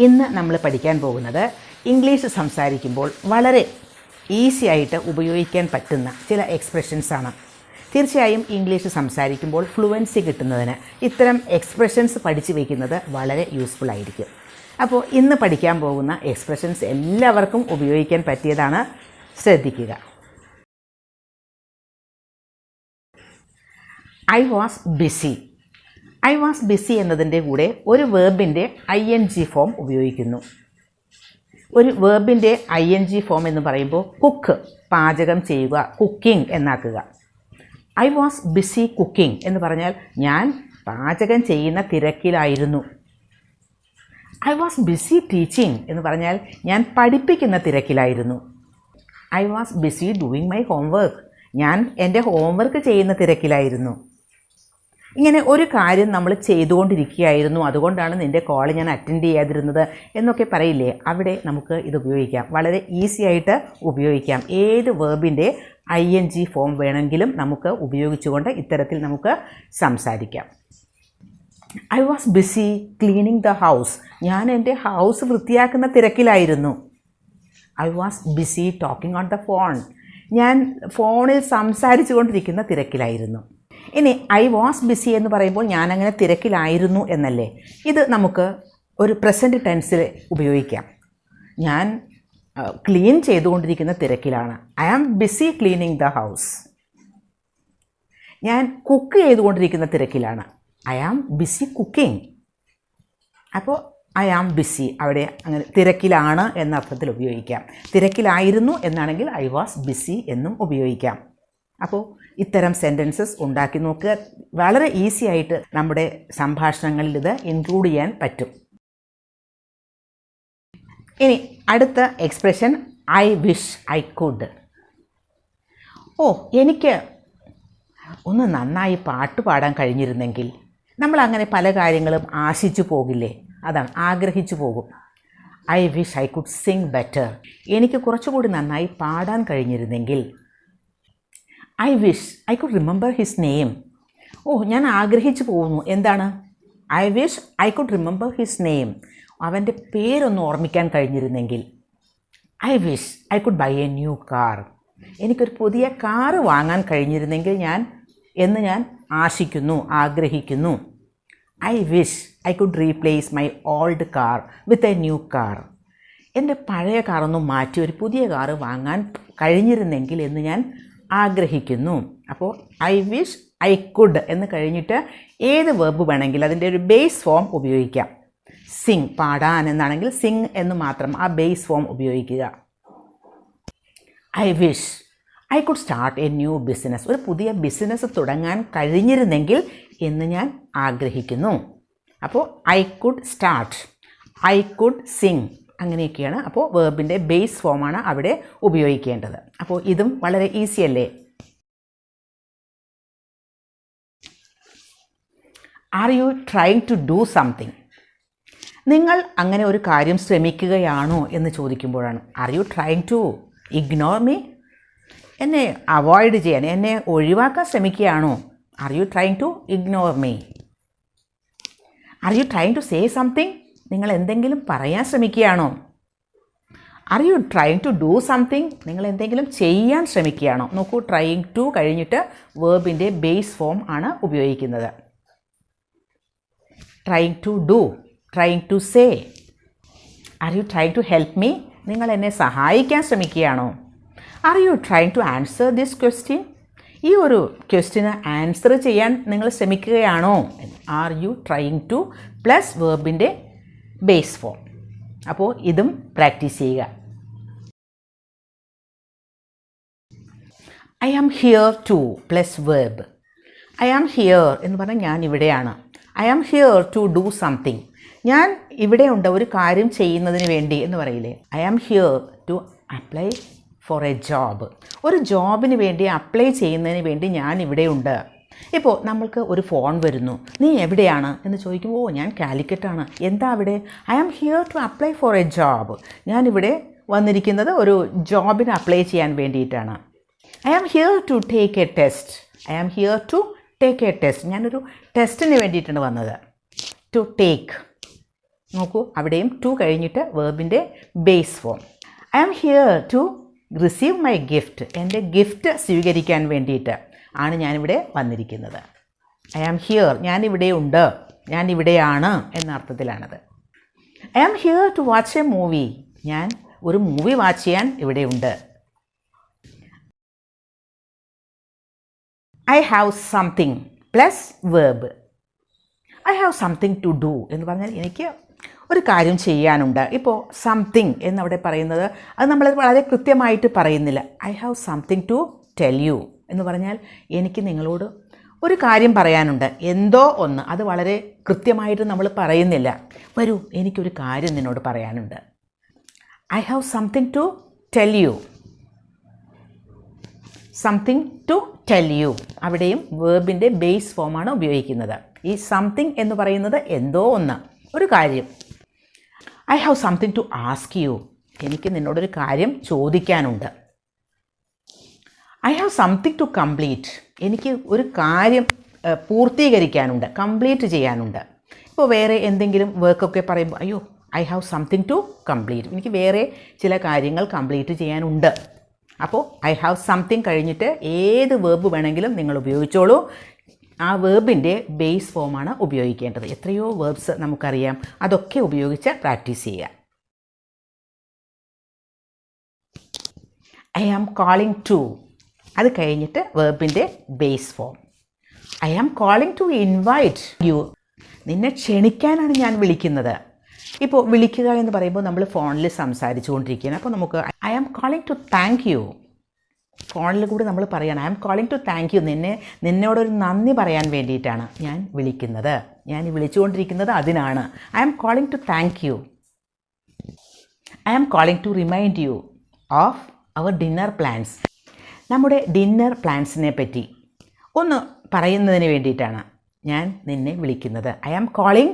ഇന്ന് നമ്മൾ പഠിക്കാൻ പോകുന്നത് ഇംഗ്ലീഷ് സംസാരിക്കുമ്പോൾ വളരെ ഈസി ആയിട്ട് ഉപയോഗിക്കാൻ പറ്റുന്ന ചില എക്സ്പ്രഷൻസാണ്. തീർച്ചയായും ഇംഗ്ലീഷ് സംസാരിക്കുമ്പോൾ ഫ്ലുവൻസി കിട്ടുന്നതിന് ഇത്തരം എക്സ്പ്രഷൻസ് പഠിച്ചു വയ്ക്കുന്നത് വളരെ യൂസ്ഫുൾ ആയിരിക്കും. അപ്പോൾ ഇന്ന് പഠിക്കാൻ പോകുന്ന എക്സ്പ്രഷൻസ് എല്ലാവർക്കും ഉപയോഗിക്കാൻ പറ്റിയതാണ്. ശ്രദ്ധിക്കുക. I was BC. I was BC എന്നതിൻ്റെ കൂടെ ഒരു വേർബിൻ്റെ ING ഫോം ഉപയോഗിക്കുന്നു. ഒരു വേർബിൻ്റെ ING ഫോം എന്ന് പറയുമ്പോൾ കുക്ക്, പാചകം ചെയ്യുക, കുക്കിംഗ് എന്നാക്കുക. ഐ വാസ് ബിസി കുക്കിംഗ് എന്ന് പറഞ്ഞാൽ ഞാൻ പാചകം ചെയ്യുന്ന തിരക്കിലായിരുന്നു. ഐ വാസ് ബിസി ടീച്ചിങ് എന്ന് പറഞ്ഞാൽ ഞാൻ പഠിപ്പിക്കുന്ന തിരക്കിലായിരുന്നു. I was BC doing my homework, ഞാൻ എൻ്റെ ഹോംവർക്ക് ചെയ്യുന്ന തിരക്കിലായിരുന്നു. ഇങ്ങനെ ഒരു കാര്യം നമ്മൾ ചെയ്തുകൊണ്ടിരിക്കുകയായിരുന്നു, അതുകൊണ്ടാണ് നിൻ്റെ കോൾ ഞാൻ അറ്റൻഡ് ചെയ്യാതിരുന്നത് എന്നൊക്കെ പറയില്ലേ, അവിടെ നമുക്ക് ഇത് ഉപയോഗിക്കാം. വളരെ ഈസി ആയിട്ട് ഉപയോഗിക്കാം. ഏത് വേർബിൻ്റെ ING ഫോം വേണമെങ്കിലും നമുക്ക് ഉപയോഗിച്ചുകൊണ്ട് ഇത്തരത്തിൽ നമുക്ക് സംസാരിക്കാം. I was BC cleaning the house, ഞാൻ എൻ്റെ ഹൗസ് വൃത്തിയാക്കുന്ന തിരക്കിലായിരുന്നു. I was BC talking on the phone, ഞാൻ ഫോണിൽ സംസാരിച്ചു കൊണ്ടിരിക്കുന്ന തിരക്കിലായിരുന്നു. ഇനി ഐ വാസ് ബിസി എന്ന് പറയുമ്പോൾ ഞാനങ്ങനെ തിരക്കിലായിരുന്നു എന്നല്ലേ, ഇത് നമുക്ക് ഒരു പ്രസൻറ്റ് ടെൻസിൽ ഉപയോഗിക്കാം. ഞാൻ ക്ലീൻ ചെയ്തുകൊണ്ടിരിക്കുന്ന തിരക്കിലാണ്. I am busy cleaning the house. ഞാൻ കുക്ക് ചെയ്തുകൊണ്ടിരിക്കുന്ന തിരക്കിലാണ്. I am busy cooking. അപ്പോൾ ഐ ആം ബിസി അവിടെ അങ്ങനെ തിരക്കിലാണ് എന്ന അർത്ഥത്തിൽ ഉപയോഗിക്കാം. തിരക്കിലായിരുന്നു എന്നാണെങ്കിൽ ഐ വാസ് ബിസി എന്നും ഉപയോഗിക്കാം. അപ്പോൾ ഇത്തരം സെൻറ്റൻസസ് ഉണ്ടാക്കി നോക്കുക. വളരെ ഈസി ആയിട്ട് നമ്മുടെ സംഭാഷണങ്ങളിൽ ഇത് ഇൻക്ലൂഡ് ചെയ്യാൻ പറ്റും. ഇനി അടുത്ത expression I wish I could. എനിക്ക് ഒന്ന് നന്നായി പാട്ട് പാടാൻ കഴിഞ്ഞിരുന്നെങ്കിൽ. നമ്മളങ്ങനെ പല കാര്യങ്ങളും ആശിച്ചു പോകില്ലേ, അതാണ് ആഗ്രഹിച്ചു പോകും. I wish I could sing better, എനിക്ക് കുറച്ചുകൂടി നന്നായി പാടാൻ കഴിഞ്ഞിരുന്നെങ്കിൽ. I wish I could remember his name. ഞാൻ ആഗ്രഹിച്ചു പോകുന്നു. എന്താണ്? I wish I could remember his name, അവൻ്റെ പേരൊന്ന് ഓർമ്മിക്കാൻ കഴിഞ്ഞിരുന്നെങ്കിൽ. I wish I could buy a new car, എനിക്കൊരു പുതിയ കാറ് വാങ്ങാൻ കഴിഞ്ഞിരുന്നെങ്കിൽ എന്ന് ഞാൻ ആശിക്കുന്നു, ആഗ്രഹിക്കുന്നു. I wish I could replace my old car with a new car, എൻ്റെ പഴയ കാറൊന്നും മാറ്റി ഒരു പുതിയ കാറ് വാങ്ങാൻ കഴിഞ്ഞിരുന്നെങ്കിൽ എന്ന് ഞാൻ ആഗ്രഹിക്കുന്നു. അപ്പോൾ ഐ വിഷ് ഐ കുഡ് എന്ന് കഴിഞ്ഞിട്ട് ഏത് വെർബ് വേണമെങ്കിലും അതിൻ്റെ ഒരു ബേസ് ഫോം ഉപയോഗിക്കാം. സിങ്, പാടാൻ എന്നാണെങ്കിൽ സിങ് എന്ന് മാത്രം ആ ബേസ് ഫോം ഉപയോഗിക്കുക. I wish I could start A new business, ഒരു പുതിയ ബിസിനസ് തുടങ്ങാൻ കഴിഞ്ഞിരുന്നെങ്കിൽ എന്ന് ഞാൻ ആഗ്രഹിക്കുന്നു. അപ്പോൾ I could start, I could Singh, അങ്ങനെയൊക്കെയാണ്. അപ്പോൾ വേർബിൻ്റെ ബേസ് ഫോമാണ് അവിടെ ഉപയോഗിക്കേണ്ടത്. അപ്പോൾ ഇതും വളരെ ഈസി അല്ലേ. Are you trying to do something, നിങ്ങൾ അങ്ങനെ ഒരു കാര്യം ശ്രമിക്കുകയാണോ എന്ന് ചോദിക്കുമ്പോഴാണ്. Are you trying to ignore me, എന്നെ അവോയ്ഡ് ചെയ്യാൻ, എന്നെ ഒഴിവാക്കാൻ ശ്രമിക്കുകയാണോ. Are you trying to ignore me. Are you trying to say something, നിങ്ങൾ എന്തെങ്കിലും പറയാൻ ശ്രമിക്കുകയാണോ. Are you trying to do something, നിങ്ങൾ എന്തെങ്കിലും ചെയ്യാൻ ശ്രമിക്കുകയാണോ. നോക്കൂ, ട്രൈങ് ടു കഴിഞ്ഞിട്ട് വേർബിൻ്റെ ബേസ് ഫോം ആണ് ഉപയോഗിക്കുന്നത്. Trying to do, trying to say. Are you trying to help me, നിങ്ങൾ എന്നെ സഹായിക്കാൻ ശ്രമിക്കുകയാണോ. Are you trying to answer this question, ഈ ഒരു ക്വസ്റ്റ്യന് ആൻസർ ചെയ്യാൻ നിങ്ങൾ ശ്രമിക്കുകയാണോ. Are you trying to plus വേർബിൻ്റെ ബേസ് ഫോം. അപ്പോൾ ഇതും പ്രാക്ടീസ് ചെയ്യുക. I am here to plus verb. I am here എന്ന് പറഞ്ഞാൽ ഞാൻ ഇവിടെയാണ്. I am here to do something, ഞാൻ ഇവിടെയുണ്ട് ഒരു കാര്യം ചെയ്യുന്നതിന് വേണ്ടി എന്ന് പറയില്ലേ. I am here to apply for a job, ഒരു ജോബിന് വേണ്ടി അപ്ലൈ ചെയ്യുന്നതിന് വേണ്ടി ഞാൻ ഇവിടെയുണ്ട്. ഇപ്പോൾ നമ്മൾക്ക് ഒരു ഫോൺ വരുന്നു, നീ എവിടെയാണ് എന്ന് ചോദിക്കുമ്പോൾ ഞാൻ കാലിക്കറ്റാണ്. എന്താ അവിടെ? I am here to apply for a job, ഞാനിവിടെ വന്നിരിക്കുന്നത് ഒരു ജോബിന് അപ്ലൈ ചെയ്യാൻ വേണ്ടിയിട്ടാണ്. I am here to take a test, I am here to take a test, ഞാനൊരു ടെസ്റ്റിന് വേണ്ടിയിട്ടാണ് വന്നത്. ടു ടേക്ക് നോക്കൂ, അവിടെയും ടു കഴിഞ്ഞിട്ട് വേർബിൻ്റെ base form. I am here to receive my gift. എൻ്റെ ഗിഫ്റ്റ് സ്വീകരിക്കാൻ വേണ്ടിയിട്ട് ആണ് ഞാനിവിടെ വന്നിരിക്കുന്നത്. ഐ ആം ഹിയർ, ഞാനിവിടെ ഉണ്ട്, ഞാനിവിടെയാണ് എന്ന അർത്ഥത്തിലാണത്. I am here to watch a movie. ഞാൻ ഒരു മൂവി വാച്ച് ചെയ്യാൻ ഇവിടെയുണ്ട്. I have something plus verb. I have something to do എന്ന് പറഞ്ഞാൽ എനിക്ക് ഒരു കാര്യം ചെയ്യാനുണ്ട്. ഇപ്പോൾ സംതിങ് എന്നവിടെ പറയുന്നത് അത് നമ്മൾ വളരെ കൃത്യമായിട്ട് പറയുന്നില്ല. I have something to tell you എന്ന് പറഞ്ഞാൽ എനിക്ക് നിങ്ങളോട് ഒരു കാര്യം പറയാനുണ്ട്, എന്തോ ഒന്ന്. അത് വളരെ കൃത്യമായിട്ട് നമ്മൾ പറയുന്നില്ല. വരൂ, എനിക്കൊരു കാര്യം നിന്നോട് പറയാനുണ്ട്. I have something to tell you. Something to tell you, അവിടെയും വേർബിൻ്റെ ബേസ് ഫോമാണ് ഉപയോഗിക്കുന്നത്. ഈ സംതിങ് എന്ന് പറയുന്നത് എന്തോ ഒന്ന്, ഒരു കാര്യം. I have something to ask you, എനിക്ക് നിന്നോടൊരു കാര്യം ചോദിക്കാനുണ്ട്. I have something to complete, എനിക്ക് ഒരു കാര്യം പൂർത്തീകരിക്കാനുണ്ട്, കംപ്ലീറ്റ് ചെയ്യാനുണ്ട്. ഇപ്പോൾ വേറെ എന്തെങ്കിലും വർക്കൊക്കെ പറയുമ്പോൾ അയ്യോ I have something to complete, എനിക്ക് വേറെ ചില കാര്യങ്ങൾ കംപ്ലീറ്റ് ചെയ്യാനുണ്ട്. അപ്പോൾ ഐ ഹാവ് സംതിങ് കഴിഞ്ഞിട്ട് ഏത് വേർബ് വേണമെങ്കിലും നിങ്ങൾ ഉപയോഗിച്ചോളൂ. ആ വേർബിൻ്റെ ബേസ് ഫോമാണ് ഉപയോഗിക്കേണ്ടത്. എത്രയോ വേർബ്സ് നമുക്കറിയാം, അതൊക്കെ ഉപയോഗിച്ച് പ്രാക്ടീസ് ചെയ്യുക. ഐ ആം കോളിംഗ് ടു, അത് കഴിഞ്ഞിട്ട് വേർബിൻ്റെ base form. I am calling to invite you, നിന്നെ ക്ഷണിക്കാനാണ് ഞാൻ വിളിക്കുന്നത്. ഇപ്പോൾ വിളിക്കുക എന്ന് പറയുമ്പോൾ നമ്മൾ ഫോണിൽ സംസാരിച്ചു കൊണ്ടിരിക്കുകയാണ്. അപ്പോൾ നമുക്ക് I am calling to thank you, ഫോണിൽ കൂടി നമ്മൾ പറയണം I am calling to thank you, നിന്നോടൊരു നന്ദി പറയാൻ വേണ്ടിയിട്ടാണ് ഞാൻ വിളിക്കുന്നത്, ഞാൻ വിളിച്ചുകൊണ്ടിരിക്കുന്നത് അതിനാണ്. I am calling to thank you. I am calling to remind you of our dinner plans, നമ്മുടെ ഡിന്നർ പ്ലാൻസിനെ പറ്റി ഒന്ന് പറയുന്നതിന് വേണ്ടിയിട്ടാണ് ഞാൻ നിന്നെ വിളിക്കുന്നത്. I am calling.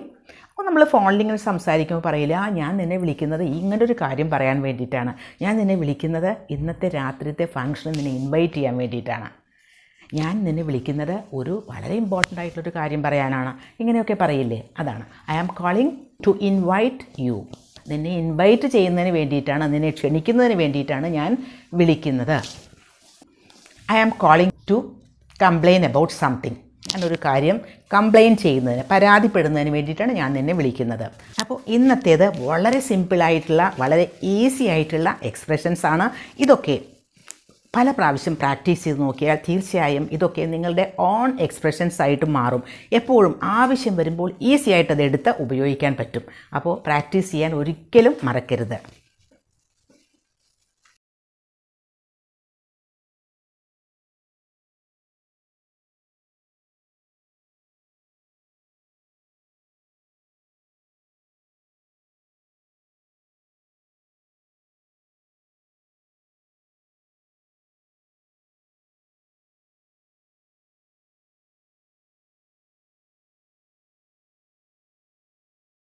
അപ്പോൾ നമ്മൾ ഫോണിൽ ഇങ്ങനെ സംസാരിക്കുമ്പോൾ പറയില്ല ഞാൻ നിന്നെ വിളിക്കുന്നത് ഇങ്ങനൊരു കാര്യം പറയാൻ വേണ്ടിയിട്ടാണ്, ഞാൻ നിന്നെ വിളിക്കുന്നത് ഇന്നത്തെ രാത്രിത്തെ ഫംഗ്ഷന് നിന്നെ ഇൻവൈറ്റ് ചെയ്യാൻ വേണ്ടിയിട്ടാണ്, ഞാൻ നിന്നെ വിളിക്കുന്നത് ഒരു വളരെ ഇമ്പോർട്ടൻ്റ് ആയിട്ടുള്ളൊരു കാര്യം പറയാനാണ്, ഇങ്ങനെയൊക്കെ പറയില്ലേ, അതാണ് I am calling to invite you. നിന്നെ ഇൻവൈറ്റ് ചെയ്യുന്നതിന് വേണ്ടിയിട്ടാണ്, നിന്നെ ക്ഷണിക്കുന്നതിന് വേണ്ടിയിട്ടാണ് ഞാൻ വിളിക്കുന്നത്. I am calling to complain about something, ഞാനൊരു കാര്യം കംപ്ലെയിൻ ചെയ്യുന്നതിന്, പരാതിപ്പെടുന്നതിന് വേണ്ടിയിട്ടാണ് ഞാൻ നിന്നെ വിളിക്കുന്നത്. അപ്പോൾ ഇന്നത്തേത് വളരെ സിമ്പിളായിട്ടുള്ള വളരെ ഈസി ആയിട്ടുള്ള എക്സ്പ്രഷൻസ് ആണ്. ഇതൊക്കെ പല പ്രാവശ്യം പ്രാക്ടീസ് ചെയ്ത് നോക്കിയാൽ തീർച്ചയായും ഇതൊക്കെ നിങ്ങളുടെ ഓൺ എക്സ്പ്രഷൻസ് ആയിട്ട് മാറും. എപ്പോഴും ആവശ്യം വരുമ്പോൾ ഈസി ആയിട്ട് അതെടുത്ത് ഉപയോഗിക്കാൻ പറ്റും. അപ്പോൾ പ്രാക്ടീസ് ചെയ്യാൻ ഒരിക്കലും മറക്കരുത്.